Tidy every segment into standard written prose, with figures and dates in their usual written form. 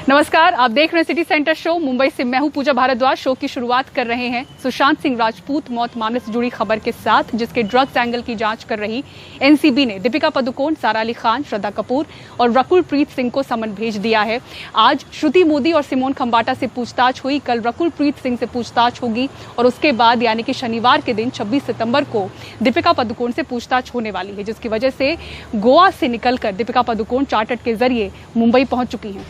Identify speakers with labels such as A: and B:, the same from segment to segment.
A: नमस्कार, आप देख रहे हैं सिटी सेंटर शो। मुंबई से मैं हूं पूजा भारद्वाज। शो की शुरुआत कर रहे हैं सुशांत सिंह राजपूत मौत मामले से जुड़ी खबर के साथ, जिसके ड्रग्स एंगल की जांच कर रही एनसीबी ने दीपिका पादुकोण, सारा अली खान, श्रद्धा कपूर और रकुल प्रीत सिंह को समन भेज दिया है। आज श्रुति मोदी और सिमोन खंबाटा से पूछताछ हुई, कल रकुल प्रीत सिंह से पूछताछ होगी और उसके बाद यानी कि शनिवार के दिन 26 सितंबर को दीपिका पादुकोण से पूछताछ होने वाली है, जिसकी वजह से गोवा से निकलकर दीपिका पादुकोण चार्टर्ड के जरिए मुंबई पहुंच चुकी हैं।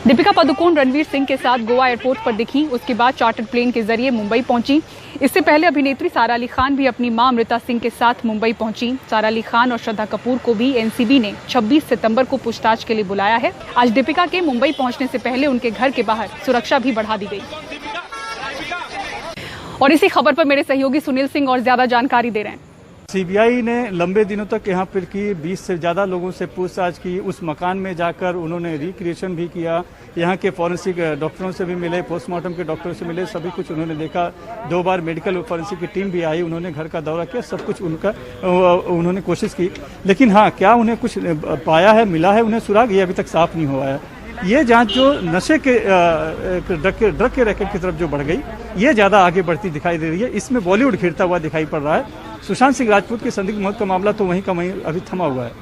A: दीपिका पादुकोण रणवीर सिंह के साथ गोवा एयरपोर्ट पर दिखी, उसके बाद चार्टर्ड प्लेन के जरिए मुंबई पहुंची। इससे पहले अभिनेत्री सारा अली खान भी अपनी मां अमृता सिंह के साथ मुंबई पहुंची। सारा अली खान और श्रद्धा कपूर को भी एनसीबी ने 26 सितंबर को पूछताछ के लिए बुलाया है। आज दीपिका के मुंबई पहुंचने से पहले उनके घर के बाहर सुरक्षा भी बढ़ा दी गई। और इसी खबर पर मेरे सहयोगी सुनील सिंह और ज्यादा जानकारी दे रहे हैं।
B: सीबीआई ने लंबे दिनों तक यहाँ पर की 20 से ज़्यादा लोगों से पूछताछ की। उस मकान में जाकर उन्होंने रिक्रिएशन भी किया, यहाँ के फॉरेंसिक डॉक्टरों से भी मिले, पोस्टमार्टम के डॉक्टरों से मिले, सभी कुछ उन्होंने देखा। 2 बार मेडिकल फॉरेंसिक की टीम भी आई, उन्होंने घर का दौरा किया, सब कुछ उन्होंने कोशिश की। लेकिन हाँ, क्या उन्हें कुछ पाया है, मिला है उन्हें सुराग, ये अभी तक साफ नहीं हुआ है। ये जांच जो नशे के ड्रग के रैकेट की तरफ जो बढ़ गई, ये ज़्यादा आगे बढ़ती दिखाई दे रही है। इसमें बॉलीवुड घिरता हुआ दिखाई पड़ रहा है। सुशांत सिंह राजपूत की संदिग्ध मौत का मामला तो वहीं का वहीं अभी थमा हुआ है।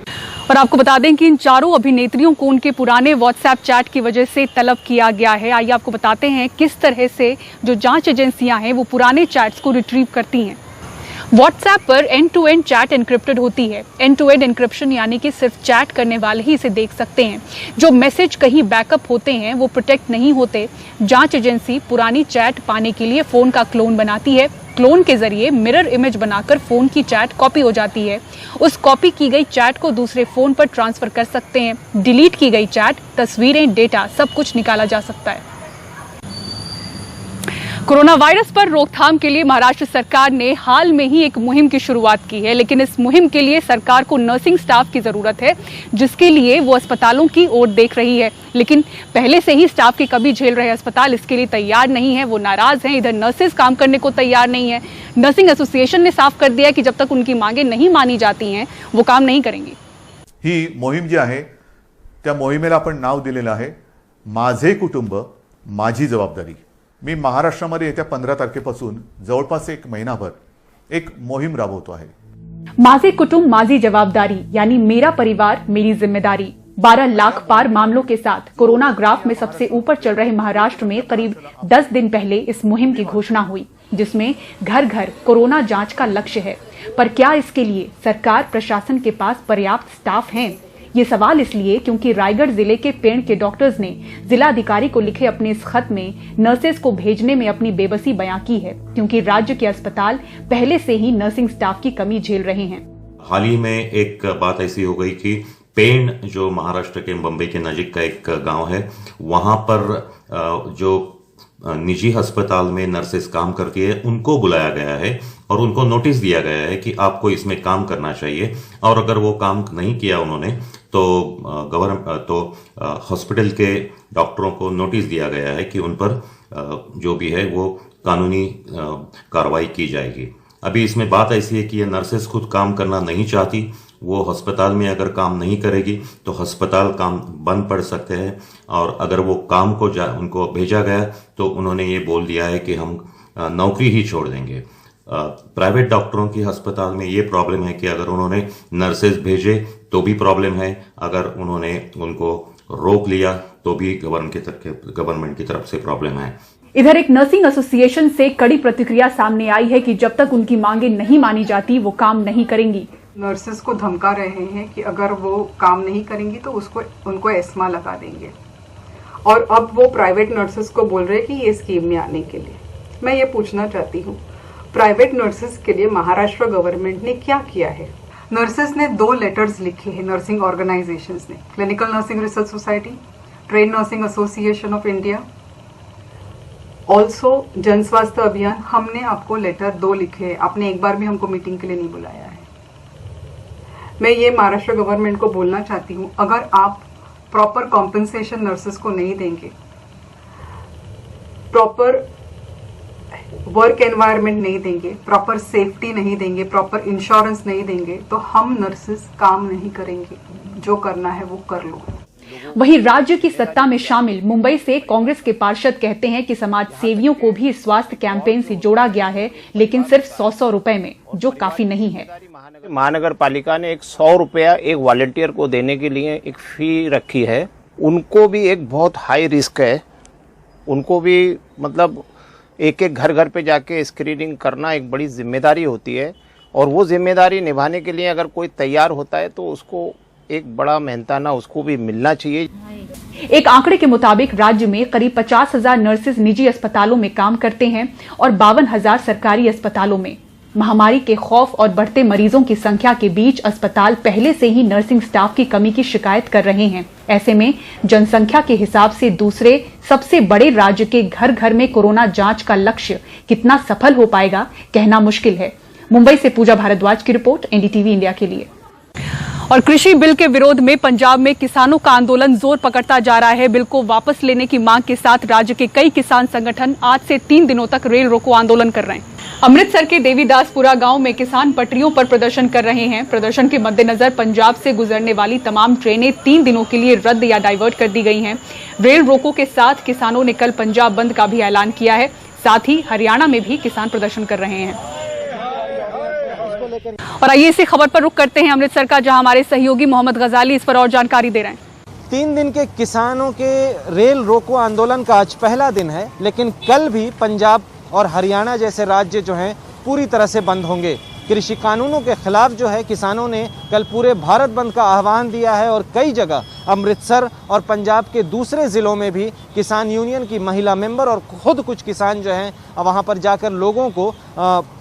A: और आपको बता दें कि इन चारों अभिनेत्रियों को उनके पुराने व्हाट्सएप चैट की वजह से तलब किया गया है। आइए आपको बताते हैं किस तरह से जो जांच एजेंसियां हैं वो पुराने चैट्स को रिट्रीव करती हैं। व्हाट्सएप पर end to end chat encrypted होती है। एंड टू एंड एन्क्रिप्शन यानी कि सिर्फ चैट करने वाले ही इसे देख सकते हैं। जो मैसेज कहीं बैकअप होते हैं वो प्रोटेक्ट नहीं होते। जांच एजेंसी पुरानी चैट पाने के लिए फोन का क्लोन बनाती है। क्लोन के जरिए मिरर इमेज बनाकर फोन की चैट कॉपी हो जाती है। उस कॉपी की गई चैट को दूसरे फोन पर ट्रांसफर कर सकते हैं। डिलीट की गई चैट, तस्वीरें, डेटा सब कुछ निकाला जा सकता है। कोरोना वायरस पर रोकथाम के लिए महाराष्ट्र सरकार ने हाल में ही एक मुहिम की शुरुआत की है, लेकिन इस मुहिम के लिए सरकार को नर्सिंग स्टाफ की जरूरत है, जिसके लिए वो अस्पतालों की ओर देख रही है। लेकिन पहले से ही स्टाफ की कमी झेल रहे अस्पताल इसके लिए तैयार नहीं है, वो नाराज हैं। इधर नर्सेज काम करने को तैयार नहीं है। नर्सिंग एसोसिएशन ने साफ कर दिया कि जब तक उनकी मांगे नहीं मानी जाती हैं वो काम नहीं करेंगी।
C: ही मोहीम जी आहे त्या मोहिमेला आपण नाव दिलेलं आहे माझे कुटुंब माझी जबाबदारी। मी महाराष्ट्रामध्ये येत्या 15 तारखेपासून जवळपास 1 महिनाभर एक मोहीम राबवतो आहे।
A: माझे कुटुंब माझी जवाबदारी यानी मेरा परिवार मेरी जिम्मेदारी। 12 लाख पार मामलों के साथ कोरोना ग्राफ में सबसे ऊपर चल रहे महाराष्ट्र में करीब 10 दिन पहले इस मुहिम की घोषणा हुई, जिसमें घर घर कोरोना जांच का लक्ष्य है। पर क्या इसके लिए सरकार प्रशासन के पास पर्याप्त स्टाफ है? ये सवाल इसलिए क्योंकि रायगढ़ जिले के पेड़ के डॉक्टर्स ने जिलाधिकारी को लिखे अपने इस खत में नर्सेज को भेजने में अपनी बेबसी बयां की है, क्योंकि राज्य के अस्पताल पहले से ही नर्सिंग स्टाफ की कमी झेल रहे हैं।
D: हाल ही में एक बात ऐसी हो गई कि पेण जो महाराष्ट्र के बम्बई के नजीक का एक गांव है, वहां पर जो निजी अस्पताल में नर्सेस काम करती है उनको बुलाया गया है और उनको नोटिस दिया गया है कि आपको इसमें काम करना चाहिए, और अगर वो काम नहीं किया उन्होंने तो हॉस्पिटल के डॉक्टरों को नोटिस दिया गया है कि उन पर जो भी है वो कानूनी कार्रवाई की जाएगी। अभी इसमें बात ऐसी है कि ये नर्सेस खुद काम करना नहीं चाहती। वो अस्पताल में अगर काम नहीं करेगी तो अस्पताल काम बंद पड़ सकते हैं, और अगर वो काम को उनको भेजा गया तो उन्होंने ये बोल दिया है कि हम नौकरी ही छोड़ देंगे। प्राइवेट डॉक्टरों की अस्पताल में ये प्रॉब्लम है कि अगर उन्होंने नर्सेज भेजे तो भी प्रॉब्लम है, अगर उन्होंने उनको रोक लिया तो भी गवर्नमेंट की तरफ से प्रॉब्लम है।
A: इधर एक नर्सिंग एसोसिएशन से कड़ी प्रतिक्रिया सामने आई है कि जब तक उनकी मांगे नहीं मानी जाती वो काम नहीं करेंगी।
E: नर्सेस को धमका रहे हैं कि अगर वो काम नहीं करेंगी तो उनको एस्मा लगा देंगे, और अब वो प्राइवेट नर्सेस को बोल रहे हैं कि ये स्कीम में आने के लिए। मैं ये पूछना चाहती हूँ, प्राइवेट नर्सेस के लिए महाराष्ट्र गवर्नमेंट ने क्या किया है? नर्सेस ने 2 लेटर्स लिखे हैं नर्सिंग ऑर्गेनाइजेशंस ने, clinical nursing research society, trade nursing association of India, also जन स्वास्थ्य अभियान। हमने आपको लेटर 2 लिखे हैं, आपने एक बार भी हमको मीटिंग के लिए नहीं बुलाया है। मैं ये महाराष्ट्र गवर्नमेंट को बोलना चाहती हूँ, अगर आप प्रॉपर कॉम्पेंसेशन नर्सेस को नहीं देंगे, प्रॉपर वर्क एनवायरनमेंट नहीं देंगे, प्रॉपर सेफ्टी नहीं देंगे, प्रॉपर इंश्योरेंस नहीं देंगे, तो हम नर्सेस काम नहीं करेंगे। जो करना है वो कर लो।
A: वहीं राज्य की सत्ता में शामिल मुंबई से कांग्रेस के पार्षद कहते हैं कि समाज सेवियों को भी स्वास्थ्य कैंपेन से जोड़ा गया है, लेकिन सिर्फ 100 रुपए में, जो काफी नहीं है।
F: महानगर पालिका ने 100 रुपया एक वॉलंटियर को देने के लिए एक फी रखी है। उनको भी एक बहुत हाई रिस्क है, उनको भी मतलब एक एक घर घर पे जाके स्क्रीनिंग करना एक बड़ी जिम्मेदारी होती है, और वो जिम्मेदारी निभाने के लिए अगर कोई तैयार होता है तो उसको एक बड़ा मेहनताना उसको भी मिलना चाहिए।
A: एक आंकड़े के मुताबिक राज्य में करीब 50,000 नर्सेज निजी अस्पतालों में काम करते हैं और 52,000 सरकारी अस्पतालों में। महामारी के खौफ और बढ़ते मरीजों की संख्या के बीच अस्पताल पहले से ही नर्सिंग स्टाफ की कमी की शिकायत कर रहे हैं। ऐसे में जनसंख्या के हिसाब से दूसरे सबसे बड़े राज्य के घर घर में कोरोना जांच का लक्ष्य कितना सफल हो पाएगा, कहना मुश्किल है। मुंबई से पूजा भारद्वाज की रिपोर्ट, एनडीटीवी इंडिया के लिए। और कृषि बिल के विरोध में पंजाब में किसानों का आंदोलन जोर पकड़ता जा रहा है। बिल को वापस लेने की मांग के साथ राज्य के कई किसान संगठन आज से 3 दिनों तक रेल रोको आंदोलन कर रहे हैं। अमृतसर के देवीदासपुरा गांव में किसान पटरियों पर प्रदर्शन कर रहे हैं। प्रदर्शन के मद्देनजर पंजाब से गुजरने वाली तमाम ट्रेनें 3 दिनों के लिए रद्द या डाइवर्ट कर दी गई हैं। रेल रोको के साथ किसानों ने कल पंजाब बंद का भी ऐलान किया है। साथ ही हरियाणा में भी किसान प्रदर्शन कर रहे हैं। और आइए इसी खबर पर रुख करते हैं अमृतसर का, जहां हमारे सहयोगी मोहम्मद गजाली इस पर और जानकारी दे रहे हैं।
G: 3 दिन के किसानों के रेल रोको आंदोलन का आज पहला दिन है, लेकिन कल भी पंजाब और हरियाणा जैसे राज्य जो हैं पूरी तरह से बंद होंगे। कृषि कानूनों के खिलाफ जो है किसानों ने कल पूरे भारत बंद का आह्वान दिया है, और कई जगह अमृतसर और पंजाब के दूसरे ज़िलों में भी किसान यूनियन की महिला मेंबर और खुद कुछ किसान जो हैं वहाँ पर जाकर लोगों को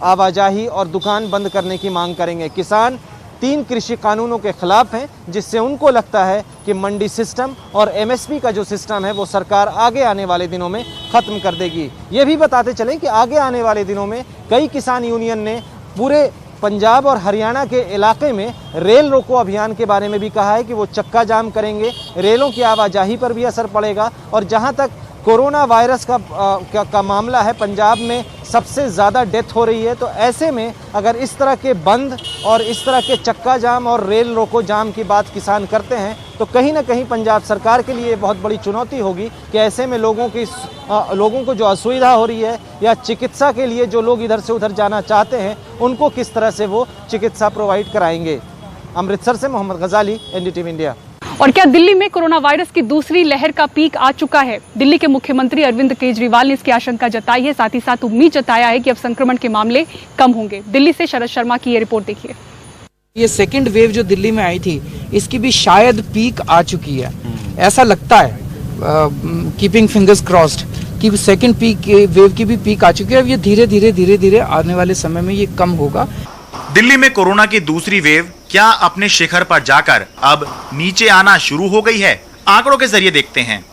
G: आवाजाही और दुकान बंद करने की मांग करेंगे। किसान 3 कृषि कानूनों के खिलाफ हैं, जिससे उनको लगता है कि मंडी सिस्टम और एमएसपी का जो सिस्टम है वो सरकार आगे आने वाले दिनों में ख़त्म कर देगी। ये भी बताते चलें कि आगे आने वाले दिनों में कई किसान यूनियन ने पूरे पंजाब और हरियाणा के इलाके में रेल रोको अभियान के बारे में भी कहा है कि वो चक्का जाम करेंगे, रेलों की आवाजाही पर भी असर पड़ेगा। और जहां तक कोरोना वायरस का मामला है, पंजाब में सबसे ज़्यादा डेथ हो रही है, तो ऐसे में अगर इस तरह के बंद और इस तरह के चक्का जाम और रेल रोको जाम की बात किसान करते हैं तो कहीं ना कहीं पंजाब सरकार के लिए बहुत बड़ी चुनौती होगी कि ऐसे में लोगों को जो असुविधा हो रही है या चिकित्सा के लिए जो लोग इधर से उधर जाना चाहते हैं उनको किस तरह से वो चिकित्सा प्रोवाइड कराएंगे। अमृतसर से मोहम्मद गजाली, एनडीटीवी इंडिया।
A: और क्या दिल्ली में कोरोना वायरस की दूसरी लहर का पीक आ चुका है? दिल्ली के मुख्यमंत्री अरविंद केजरीवाल ने इसकी आशंका जताई है, साथ ही साथ उम्मीद जताया है कि अब संक्रमण के मामले कम होंगे। दिल्ली से शरद शर्मा की ये रिपोर्ट देखिए।
H: ये सेकंड वेव जो दिल्ली में आई थी, इसकी भी शायद पीक आ चुकी है, ऐसा लगता है, कीपिंग फिंगर्स क्रॉस्ड कि सेकंड वेव की भी पीक आ चुकी है। अब ये धीरे धीरे आने वाले समय में ये कम होगा।
I: दिल्ली में कोरोना की दूसरी वेव क्या अपने शिखर पर जाकर अब नीचे आना शुरू हो गई है? आंकड़ों के जरिए देखते हैं।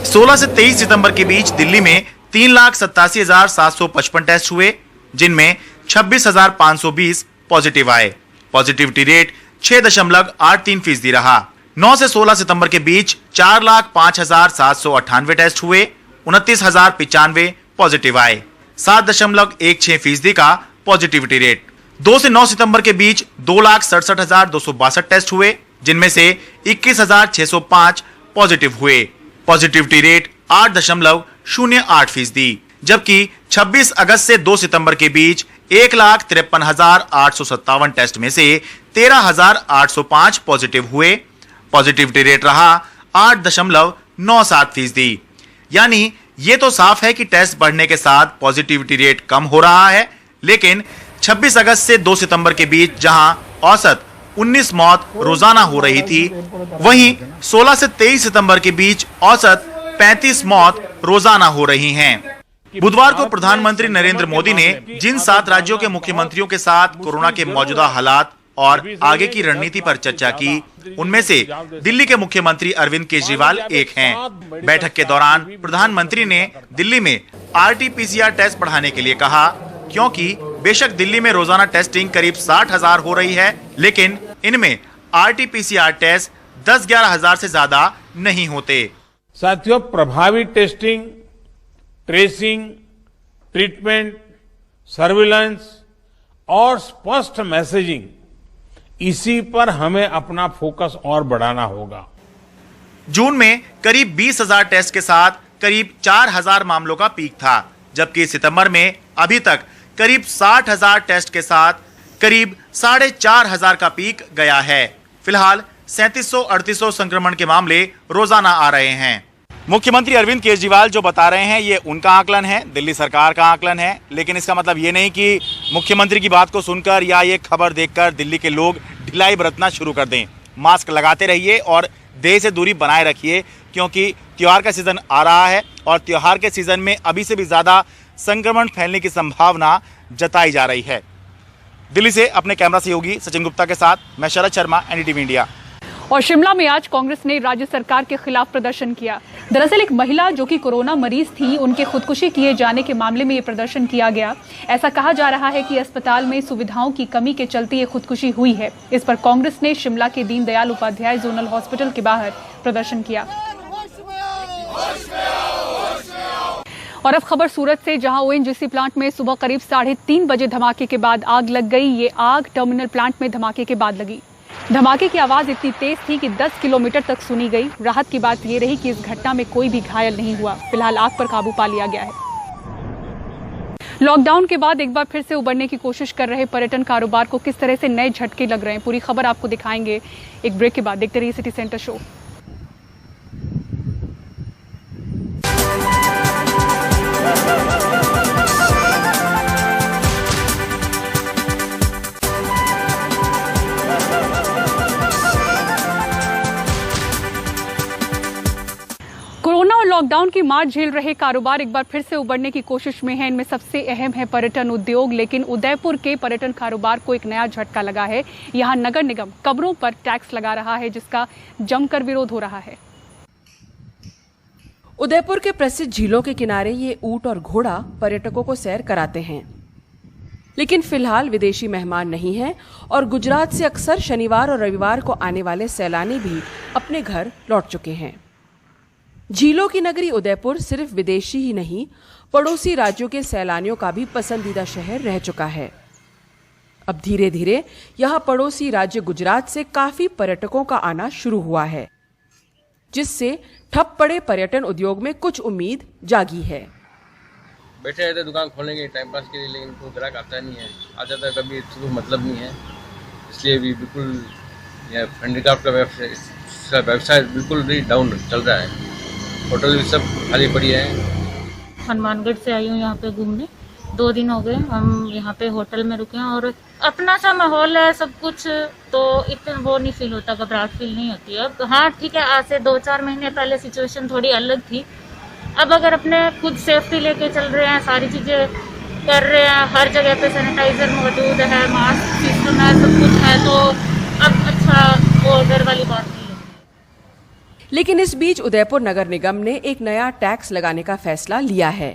I: 16 से 23 सितंबर के बीच दिल्ली में 3,87,755 टेस्ट हुए, जिनमें 26,520 पॉजिटिव आए। पॉजिटिविटी रेट 6.83% रहा। 9 से 16 सितंबर के बीच 4,05,798 टेस्ट हुए, 29,095 पॉजिटिव आए, 7.16% का पॉजिटिविटी रेट। 2 से 9 सितंबर के बीच 2,67,262 टेस्ट हुए, जिनमें से 21,605 पॉजिटिव हुए। Positivity rate 8.08%। जबकि 26 अगस्त से 2 सितंबर के बीच 1,53,857 टेस्ट में से 13,805 पॉजिटिव हुए। पॉजिटिविटी रेट रहा 8.97%। यानी ये तो साफ है कि टेस्ट बढ़ने के साथ पॉजिटिविटी रेट कम हो रहा है, लेकिन 26 अगस्त से 2 सितंबर के बीच जहां औसत 19 मौत रोजाना हो रही थी, वहीं 16 से 23 सितंबर के बीच औसत 35 मौत रोजाना हो रही हैं। बुधवार को प्रधानमंत्री नरेंद्र मोदी ने जिन 7 राज्यों के मुख्यमंत्रियों के साथ कोरोना के मौजूदा हालात और आगे की रणनीति पर चर्चा की, उनमें से दिल्ली के मुख्यमंत्री अरविंद केजरीवाल एक हैं। बैठक के दौरान प्रधानमंत्री ने दिल्ली में RT-PCR टेस्ट बढ़ाने के लिए कहा, क्योंकि बेशक दिल्ली में रोजाना टेस्टिंग करीब 60,000 हो रही है, लेकिन इनमें RT-PCR टेस्ट 10-11 हजार से ज्यादा नहीं होते।
J: साथियों, प्रभावी टेस्टिंग, ट्रेसिंग, ट्रीटमेंट, सर्विलांस और स्पष्ट मैसेजिंग, इसी पर हमें अपना फोकस और बढ़ाना होगा।
I: जून में करीब 20,000 टेस्ट के साथ करीब 4,000 मामलों का पीक था, जबकि सितंबर में अभी तक करीब 60,000 टेस्ट के साथ करीब 4,500 का पीक गया है। फिलहाल 3700-3800 संक्रमण के मामले रोजाना आ रहे हैं। मुख्यमंत्री अरविंद केजरीवाल जो बता रहे हैं ये उनका आकलन है, दिल्ली सरकार का आकलन है, लेकिन इसका मतलब ये नहीं कि मुख्यमंत्री की बात को सुनकर या ये खबर देखकर दिल्ली के लोग ढिलाई बरतना शुरू कर दें। मास्क लगाते रहिए और देह से दूरी बनाए रखिए, क्योंकि त्योहार का सीजन आ रहा है और त्योहार के सीजन में अभी से भी ज्यादा संक्रमण फैलने की संभावना जताई जा रही है। दिल्ली से अपने कैमरा सहयोगी सचिन गुप्ता के साथ मैं शरद शर्मा, एनडीटीवी इंडिया।
A: और शिमला में आज कांग्रेस ने राज्य सरकार के खिलाफ प्रदर्शन किया। दरअसल एक महिला जो कि कोरोना मरीज थी, उनके खुदकुशी किए जाने के मामले में ये प्रदर्शन किया गया। ऐसा कहा जा रहा है कि अस्पताल में सुविधाओं की कमी के चलते ये खुदकुशी हुई है। इस पर कांग्रेस ने शिमला के दीनदयाल उपाध्याय जोनल हॉस्पिटल के बाहर प्रदर्शन किया। और अब खबर सूरत से, जहां ओएनजीसी प्लांट में सुबह करीब 3:30 बजे धमाके के बाद आग लग गई। ये आग टर्मिनल प्लांट में धमाके के बाद लगी। धमाके की आवाज इतनी तेज थी कि 10 किलोमीटर तक सुनी गई। राहत की बात यह रही कि इस घटना में कोई भी घायल नहीं हुआ। फिलहाल आग पर काबू पा लिया गया है। लॉकडाउन के बाद एक बार फिर से उबरने की कोशिश कर रहे पर्यटन कारोबार को किस तरह से नए झटके लग रहे हैं, पूरी खबर आपको दिखाएंगे एक ब्रेक के बाद। देखते रहिए सिटी सेंटर शो। कोरोना और लॉकडाउन की मार झेल रहे कारोबार एक बार फिर से उबरने की कोशिश में हैं। इनमें सबसे अहम है पर्यटन उद्योग, लेकिन उदयपुर के पर्यटन कारोबार को एक नया झटका लगा है। यहां नगर निगम कब्रों पर टैक्स लगा रहा है, जिसका जमकर विरोध हो रहा है।
K: उदयपुर के प्रसिद्ध झीलों के किनारे ये ऊंट और घोड़ा पर्यटकों को सैर कराते हैं, लेकिन फिलहाल विदेशी मेहमान नहीं हैं और गुजरात से अक्सर शनिवार और रविवार को आने वाले सैलानी भी अपने घर लौट चुके हैं। झीलों की नगरी उदयपुर सिर्फ विदेशी ही नहीं, पड़ोसी राज्यों के सैलानियों का भी पसंदीदा शहर रह चुका है। अब धीरे धीरे यहां पड़ोसी राज्य गुजरात से काफी पर्यटकों का आना शुरू हुआ है, जिससे ठप पड़े पर्यटन उद्योग में कुछ उम्मीद जागी है।
L: बैठे रहते दुकान खोलेंगे टाइम पास के लिए, लेकिन कोई ग्राहक आता नहीं है। आ जाता है कभी तो मतलब नहीं है, इसलिए भी बिल्कुल हैंडीक्राफ्ट का व्यवसाय बिल्कुल भी डाउन चल रहा है। होटल भी सब खाली पड़ी है।
M: हनुमानगढ़ से आई हूँ यहाँ पे घूमने, 2 दिन हो गए हम यहाँ पे होटल में रुके हैं और अपना सा माहौल है सब कुछ, तो इतना वो नहीं फील होता, घबराहट फील नहीं होती। अब हाँ ठीक है, आज से 2-4 महीने पहले सिचुएशन थोड़ी अलग थी। अब अगर अपने खुद सेफ्टी लेके चल रहे हैं, सारी चीज़ें कर रहे हैं, हर जगह पे सैनिटाइजर मौजूद है, मास्क सिस्टम है, सब कुछ है, तो अब अच्छा वो डर वाली बात नहीं है।
K: लेकिन इस बीच उदयपुर नगर निगम ने एक नया टैक्स लगाने का फैसला लिया है।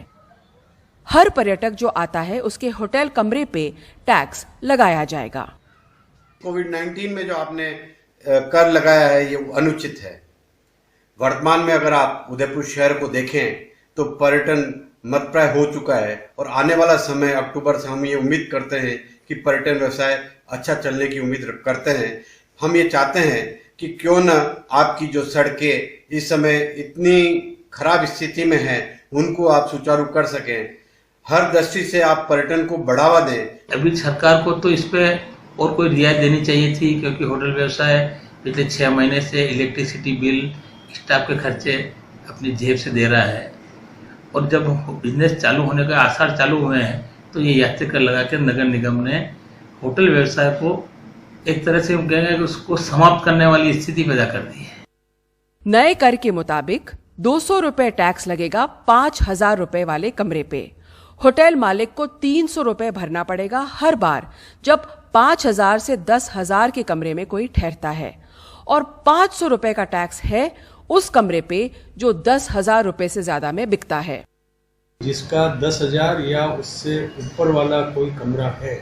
K: हर पर्यटक जो आता है उसके होटल कमरे पे टैक्स लगाया जाएगा।
N: कोविड-19 में जो आपने कर लगाया है ये अनुचित है। वर्तमान में अगर आप उदयपुर शहर को देखें तो पर्यटन मतप्राय हो चुका है और आने वाला समय अक्टूबर से हम ये उम्मीद करते हैं कि पर्यटन व्यवसाय अच्छा चलने की उम्मीद करते हैं। हम ये चाहते हैं कि क्यों न आपकी जो सड़कें इस समय इतनी खराब स्थिति में हैं उनको आप सुचारू कर सकें। हर दृष्टि से आप पर्यटन को बढ़ावा दें।
O: अभी सरकार को तो इस पे और कोई रियायत देनी चाहिए थी, क्योंकि होटल व्यवसाय पिछले 6 महीने से इलेक्ट्रिसिटी बिल, स्टाफ के खर्चे अपनी जेब से दे रहा है, और जब बिजनेस चालू होने के आसार चालू हुए हैं तो ये यात्री कर लगा के नगर निगम ने होटल व्यवसाय को एक तरह से कहेंगे कि उसको समाप्त करने वाली स्थिति पैदा कर दी है।
K: नए कर के मुताबिक 200 रुपए टैक्स लगेगा 5,000 रुपए वाले कमरे पे। होटल मालिक को 300 रुपए भरना पड़ेगा हर बार जब 5,000 से 10,000 के कमरे में कोई ठहरता है, और 500 रुपए का टैक्स है उस कमरे पे जो 10,000 रुपए से ज्यादा में बिकता है।
P: जिसका 10,000 या उससे ऊपर वाला कोई कमरा है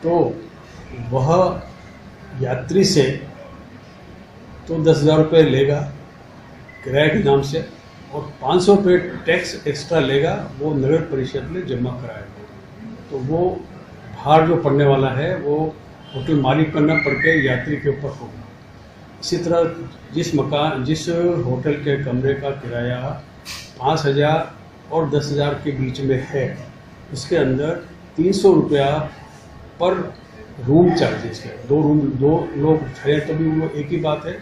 P: तो वह यात्री से तो 10,000 रुपये लेगा किराए के नाम से, और 500 रुपये टैक्स एक्स्ट्रा लेगा, वो नगर परिषद में जमा कराएगा। तो वो भार जो पड़ने वाला है वो होटल मालिक पर न पड़ के यात्री के ऊपर होगा। इसी तरह जिस होटल के कमरे का किराया 5,000 और 10,000 के बीच में है, उसके अंदर 300 रुपया पर रूम चार्जेस है। दो लोग ठहरे तभी वो एक ही बात है,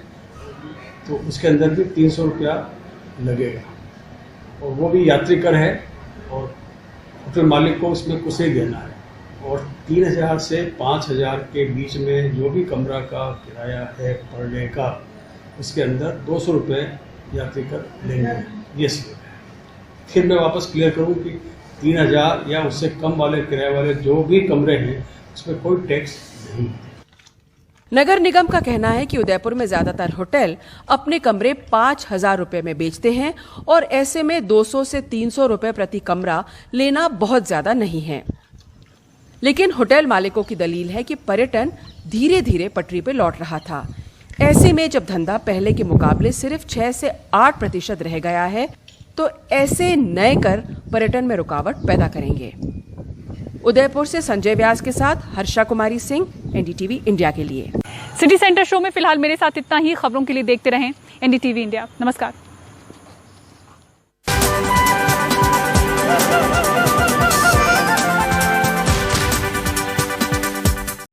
P: तो उसके अंदर भी 300 रुपया लगेगा, और वो भी यात्री कर है और होटल मालिक को उसमें कुछ नहीं देना है। और 3,000 से 5,000 के बीच में जो भी कमरा का किराया है पर डे का, उसके अंदर 200 रुपये यात्री कर लेंगे, ये स्लीप है। फिर मैं वापस क्लियर करूँ कि 3,000 या उससे कम वाले किराए वाले जो भी कमरे हैं उसमें कोई टैक्स नहीं।
K: नगर निगम का कहना है कि उदयपुर में ज्यादातर होटल अपने कमरे 5,000 रुपए में बेचते हैं और ऐसे में 200 से 300 रुपए प्रति कमरा लेना बहुत ज्यादा नहीं है। लेकिन होटल मालिकों की दलील है कि पर्यटन धीरे धीरे पटरी पर लौट रहा था। ऐसे में जब धंधा पहले के मुकाबले सिर्फ 6 से 8% रह गया है, तो ऐसे नए कर पर्यटन में रुकावट पैदा करेंगे। उदयपुर से संजय व्यास के साथ हर्षा कुमारी सिंह, एनडीटीवी इंडिया के लिए।
A: सिटी सेंटर शो में फिलहाल मेरे साथ इतना ही। खबरों के लिए देखते रहें एनडीटीवी इंडिया। नमस्कार।